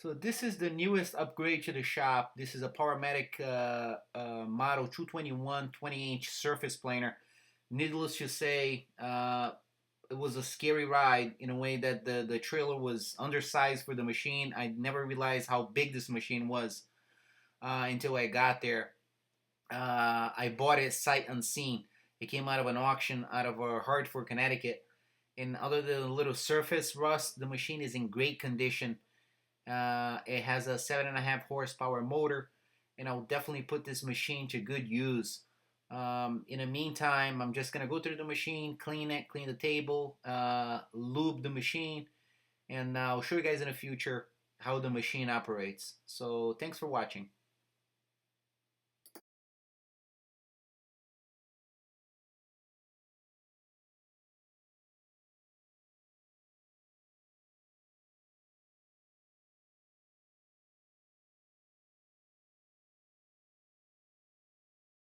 So this is the newest upgrade to the shop. This is a Powermatic model 221 20-inch surface planer. Needless to say, it was a scary ride in a way that the trailer was undersized for the machine. I never realized how big this machine was until I got there. I bought it sight unseen. It came out of an auction out of Hartford, Connecticut. And other than a little surface rust, the machine is in great condition. It has a 7.5 horsepower motor, and I'll definitely put this machine to good use. In the meantime, I'm just gonna go through the machine, clean it, clean the table, lube the machine, and I'll show you guys in the future how the machine operates. So thanks for watching.